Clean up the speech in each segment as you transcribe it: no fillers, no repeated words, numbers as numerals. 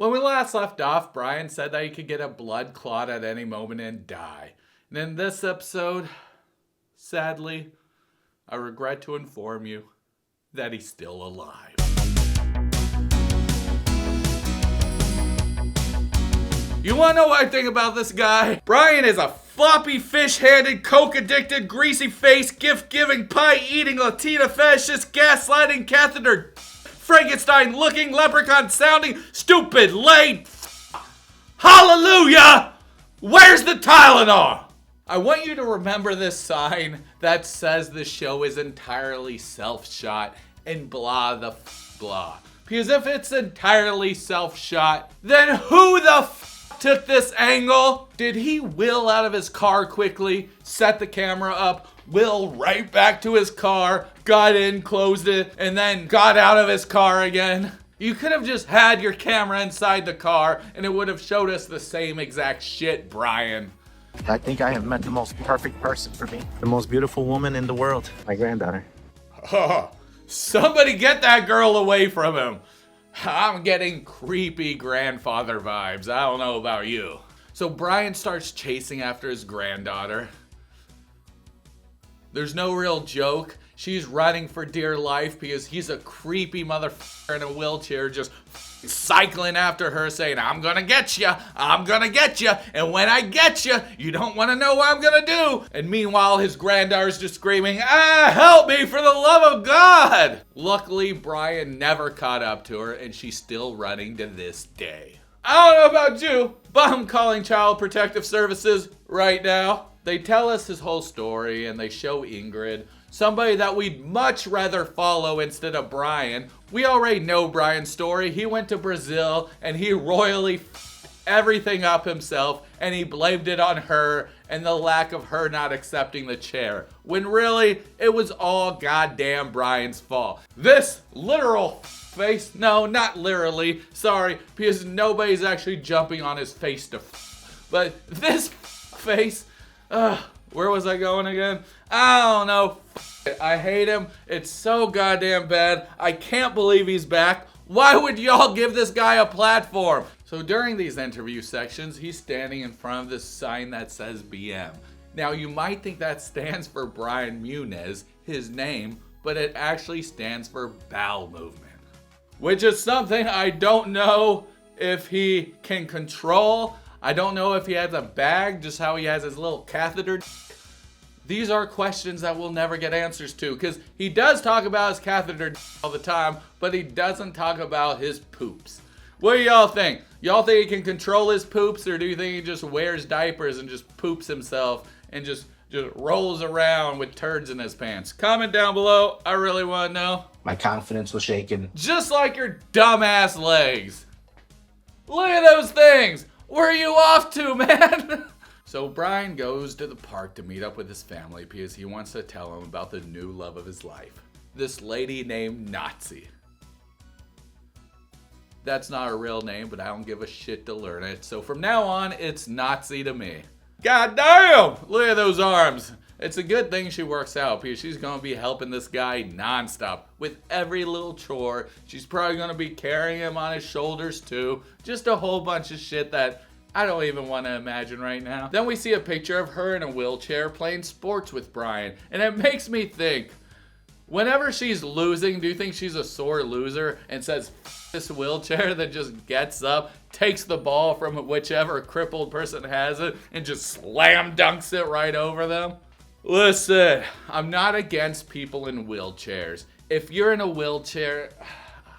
When we last left off, Brian said that he could get a blood clot at any moment and die. And in this episode, sadly, I regret to inform you that he's still alive. You wanna know what I think about this guy? Brian is a floppy, fish-handed, coke-addicted, greasy-faced, gift-giving, pie-eating, Latina fetishist, gaslighting, catheter, Frankenstein-looking, leprechaun-sounding, stupid, laid. Hallelujah! Where's the Tylenol? I want you to remember this sign that says the show is entirely self-shot and blah the blah. Because if it's entirely self-shot, then who the took this angle? Did he wheel out of his car quickly, set the camera up, wheel right back to his car, got in, closed it, and then got out of his car again? You could have just had your camera inside the car and it would have showed us the same exact shit, Brian. I think I have met the most perfect person for me. The most beautiful woman in the world. My granddaughter. Oh, somebody get that girl away from him. I'm getting creepy grandfather vibes. I don't know about you. So Brian starts chasing after his granddaughter. There's no real joke. She's running for dear life because he's a creepy motherfucker in a wheelchair just cycling after her saying, I'm gonna get you, I'm gonna get you, and when I get you, you don't want to know what I'm gonna do. And meanwhile, his granddaughter's just screaming, help me for the love of God. Luckily, Brian never caught up to her and she's still running to this day. I don't know about you, but I'm calling Child Protective Services right now. They tell us his whole story and they show Ingrid, somebody that we'd much rather follow instead of Brian. We already know Brian's story. He went to Brazil and he royally f***ed everything up himself and he blamed it on her and the lack of her not accepting the chair. When really, it was all goddamn Brian's fault. This literal face, no, not literally, sorry, because nobody's actually jumping on his face to but this face, where was I going again? I don't know. I hate him. It's so goddamn bad. I can't believe he's back. Why would y'all give this guy a platform? So during these interview sections, he's standing in front of this sign that says BM. Now you might think that stands for Brian Muniz, his name, but it actually stands for bowel movement. Which is something I don't know if he can control. I don't know if he has a bag, just how he has his little catheter. These are questions that we'll never get answers to because he does talk about his catheter all the time, but he doesn't talk about his poops. What do y'all think? Y'all think he can control his poops, or do you think he just wears diapers and just poops himself and just rolls around with turds in his pants? Comment down below. I really want to know. My confidence was shaken. Just like your dumbass legs. Look at those things. Where are you off to, man? So Brian goes to the park to meet up with his family because he wants to tell them about the new love of his life. This lady named Nazi. That's not a real name, but I don't give a shit to learn it. So from now on, it's Nazi to me. God damn! Look at those arms. It's a good thing she works out because she's going to be helping this guy nonstop with every little chore. She's probably going to be carrying him on his shoulders too. Just a whole bunch of shit that I don't even want to imagine right now. Then we see a picture of her in a wheelchair playing sports with Brian. And it makes me think, whenever she's losing, do you think she's a sore loser and says, this wheelchair, that just gets up, takes the ball from whichever crippled person has it, and just slam dunks it right over them? Listen, I'm not against people in wheelchairs. If you're in a wheelchair,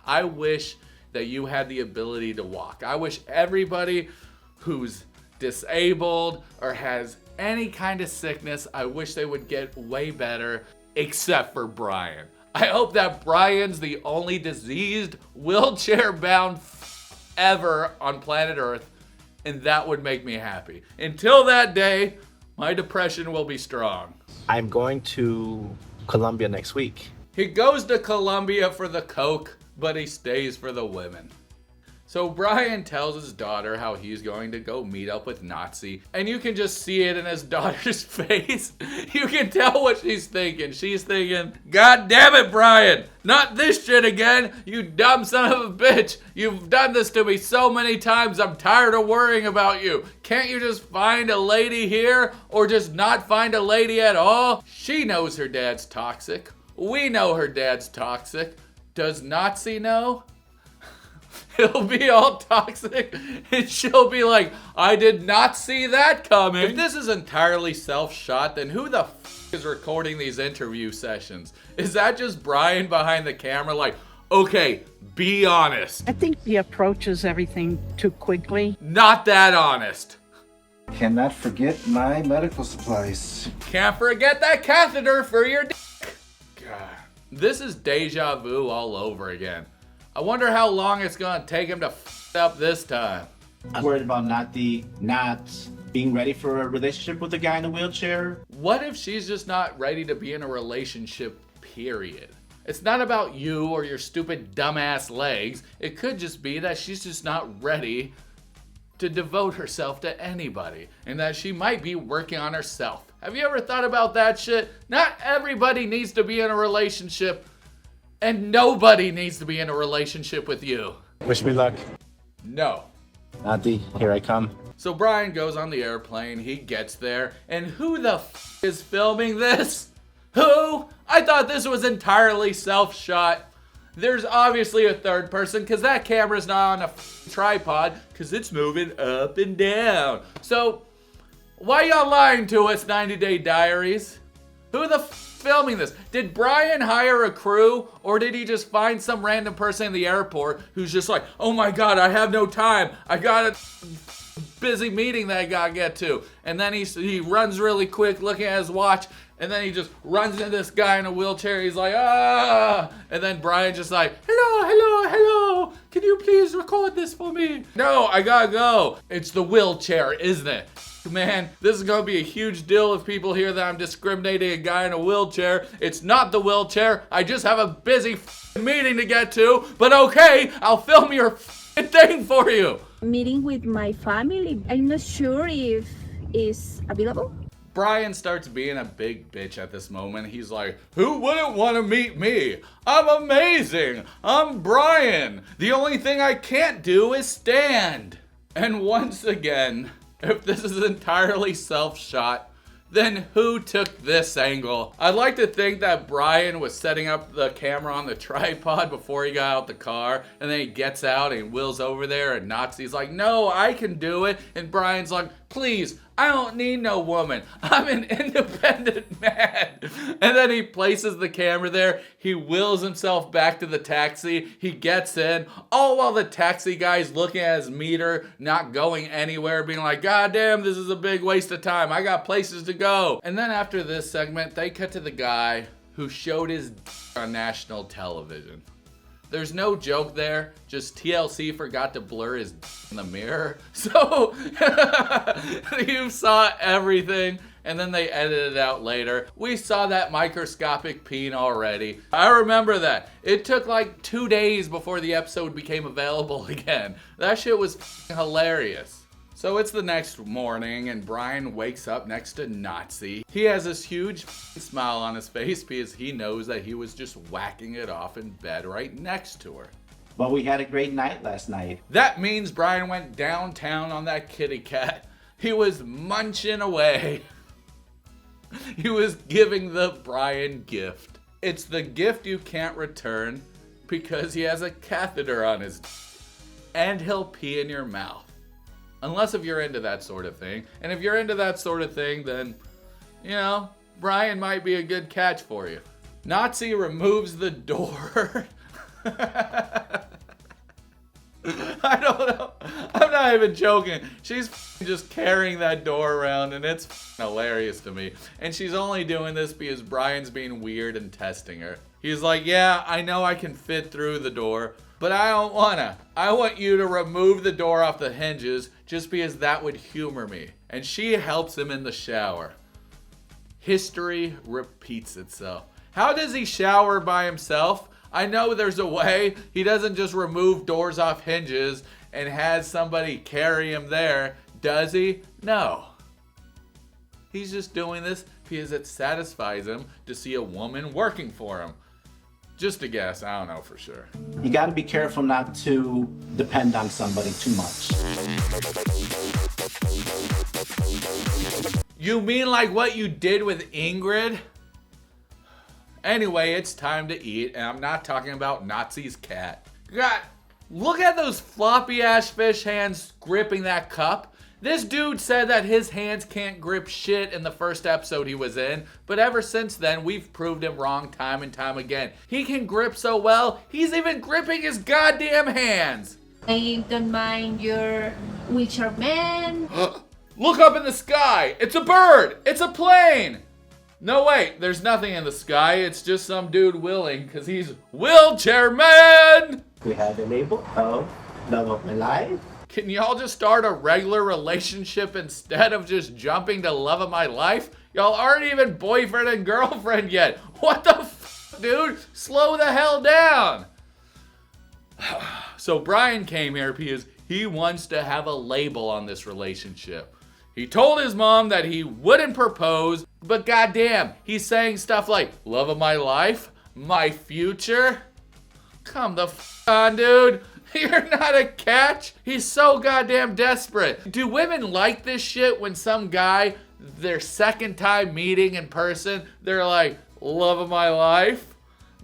I wish that you had the ability to walk. I wish everybody who's disabled or has any kind of sickness, I wish they would get way better, except for Brian. I hope that Brian's the only diseased, wheelchair-bound ever on planet Earth, and that would make me happy. Until that day, my depression will be strong. I'm going to Colombia next week. He goes to Colombia for the coke, but he stays for the women. So Brian tells his daughter how he's going to go meet up with Nathy, and you can just see it in his daughter's face. You can tell what she's thinking. She's thinking, God damn it, Brian, not this shit again, you dumb son of a bitch. You've done this to me so many times, I'm tired of worrying about you. Can't you just find a lady here, or just not find a lady at all? She knows her dad's toxic. We know her dad's toxic. Does Nathy know? He'll be all toxic, and she'll be like, I did not see that coming. If this is entirely self-shot, then who the is recording these interview sessions? Is that just Brian behind the camera like, okay, be honest? I think he approaches everything too quickly. Not that honest. Cannot forget my medical supplies. Can't forget that catheter for your dick. God. This is deja vu all over again. I wonder how long it's gonna take him to f up this time. I'm worried about not being ready for a relationship with a guy in a wheelchair. What if she's just not ready to be in a relationship, period? It's not about you or your stupid dumbass legs. It could just be that she's just not ready to devote herself to anybody, and that she might be working on herself. Have you ever thought about that shit? Not everybody needs to be in a relationship, and nobody needs to be in a relationship with you. Wish me luck. No. Nathy, here I come. So Brian goes on the airplane, he gets there, and who the f is filming this? Who? I thought this was entirely self-shot. There's obviously a third person, because that camera's not on a tripod, because it's moving up and down. So, why y'all lying to us, 90 Day Diaries? Who the filming this? Did Brian hire a crew, or did he just find some random person in the airport who's just like, oh my god, I have no time, I got a busy meeting that I gotta get to, and then he runs really quick looking at his watch, and then he just runs into this guy in a wheelchair. He's like, ah, and then Brian just like, hello, can you please record this for me? No, I gotta go. It's the wheelchair, isn't it? Man, this is gonna be a huge deal if people hear that I'm discriminating a guy in a wheelchair. It's not the wheelchair. I just have a busy meeting to get to. But okay, I'll film your thing for you. Meeting with my family. I'm not sure if it's available. Brian starts being a big bitch at this moment. He's like, who wouldn't want to meet me? I'm amazing. I'm Brian. The only thing I can't do is stand. And once again, if this is entirely self-shot, then who took this angle? I'd like to think that Brian was setting up the camera on the tripod before he got out the car, and then he gets out and Will's over there, and Nathy's like, no, I can do it. And Brian's like, please, I don't need no woman. I'm an independent man. And then he places the camera there. He wheels himself back to the taxi. He gets in, all while the taxi guy's looking at his meter, not going anywhere, being like, God damn, this is a big waste of time. I got places to go. And then after this segment, they cut to the guy who showed his on national television. There's no joke there, just TLC forgot to blur his in the mirror. So, you saw everything, and then they edited it out later. We saw that microscopic peen already. I remember that. It took like 2 days before the episode became available again. That shit was hilarious. So it's the next morning, and Brian wakes up next to Nathy. He has this huge smile on his face because he knows that he was just whacking it off in bed right next to her. But we had a great night last night. That means Brian went downtown on that kitty cat. He was munching away. He was giving the Brian gift. It's the gift you can't return because he has a catheter on his and he'll pee in your mouth. Unless if you're into that sort of thing. And if you're into that sort of thing, then, you know, Brian might be a good catch for you. Nathy removes the door. I don't know. I'm not even joking. She's just carrying that door around, and it's hilarious to me. And she's only doing this because Brian's being weird and testing her. He's like, yeah, I know I can fit through the door, but I don't wanna. I want you to remove the door off the hinges just because that would humor me. And she helps him in the shower. History repeats itself. How does he shower by himself? I know there's a way. He doesn't just remove doors off hinges and has somebody carry him there, does he? No. He's just doing this because it satisfies him to see a woman working for him. Just a guess, I don't know for sure. You gotta be careful not to depend on somebody too much. You mean like what you did with Ingrid? Anyway, it's time to eat, and I'm not talking about Nazi's cat. God, look at those floppy ass fish hands gripping that cup. This dude said that his hands can't grip shit in the first episode he was in, but ever since then, we've proved him wrong time and time again. He can grip so well, he's even gripping his goddamn hands. I don't mind your wheelchair man. Look up in the sky. It's a bird. It's a plane. No, wait, there's nothing in the sky. It's just some dude willing because he's wheelchair man. We have a label of love of my life. Can y'all just start a regular relationship instead of just jumping to love of my life? Y'all aren't even boyfriend and girlfriend yet. What the f, dude? Slow the hell down. So Brian came here because he wants to have a label on this relationship. He told his mom that he wouldn't propose, but goddamn, he's saying stuff like, love of my life, my future. Come the f on, dude. You're not a catch. He's so goddamn desperate. Do women like this shit when some guy, their second time meeting in person, they're like, love of my life,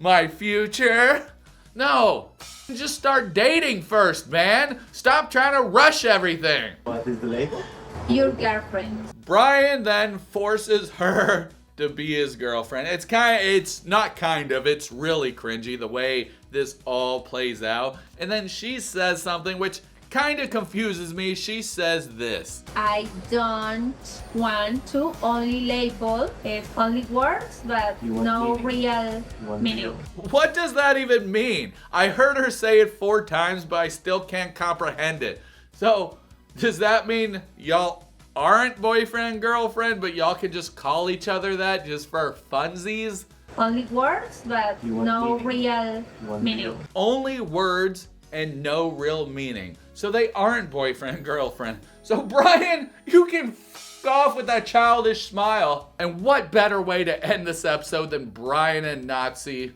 my future? No, just start dating first, man. Stop trying to rush everything. What is the label? Your girlfriend. Brian then forces her to be his girlfriend. It's really cringy the way this all plays out. And then she says something which kind of confuses me. She says this. I don't want to only label only words, but You want no meaning. real You want meaning. What does that even mean? I heard her say it 4 times, but I still can't comprehend it. So, does that mean y'all aren't boyfriend and girlfriend, but y'all can just call each other that just for funsies? Only words, but You want no meaning. real You want meaning. meaning. Only words and no real meaning. So they aren't boyfriend and girlfriend. So Brian, you can f off with that childish smile. And what better way to end this episode than Brian and Nathy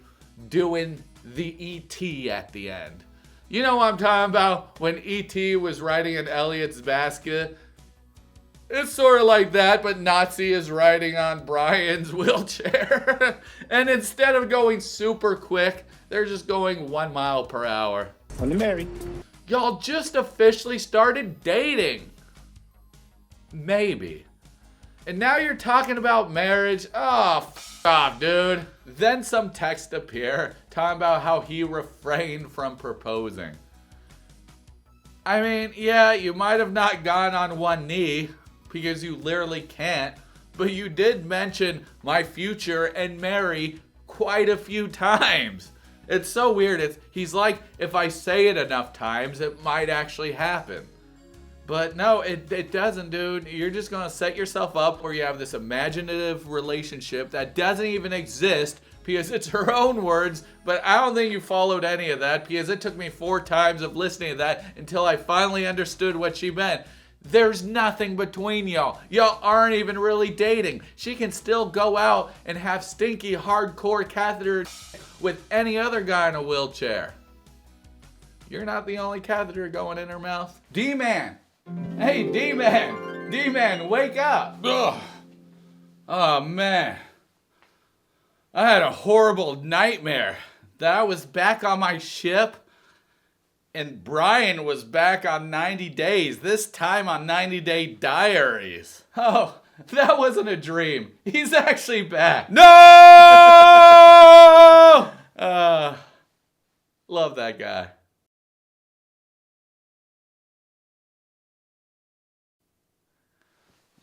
doing the E.T. at the end? You know what I'm talking about? When E.T. was riding in Elliot's basket. It's sort of like that, but Nathy is riding on Brian's wheelchair. And instead of going super quick, they're just going 1 mile per hour. Only married. Y'all just officially started dating. Maybe. And now you're talking about marriage? Oh, f off, dude. Then some text appear talking about how he refrained from proposing. I mean, yeah, you might have not gone on one knee because you literally can't, but you did mention my future and Mary quite a few times. It's so weird. He's like, if I say it enough times, it might actually happen. But no, it doesn't, dude. You're just gonna set yourself up where you have this imaginative relationship that doesn't even exist because it's her own words, but I don't think you followed any of that because it took me 4 times of listening to that until I finally understood what she meant. There's nothing between y'all. Y'all aren't even really dating. She can still go out and have stinky hardcore catheter with any other guy in a wheelchair. You're not the only catheter going in her mouth. Dee-man. Hey, Dee-man. Dee-man, wake up. Ugh. Oh, man. I had a horrible nightmare that I was back on my ship and Brian was back on 90 Days, this time on 90 Day Diaries. Oh, that wasn't a dream. He's actually back. No! Love that guy.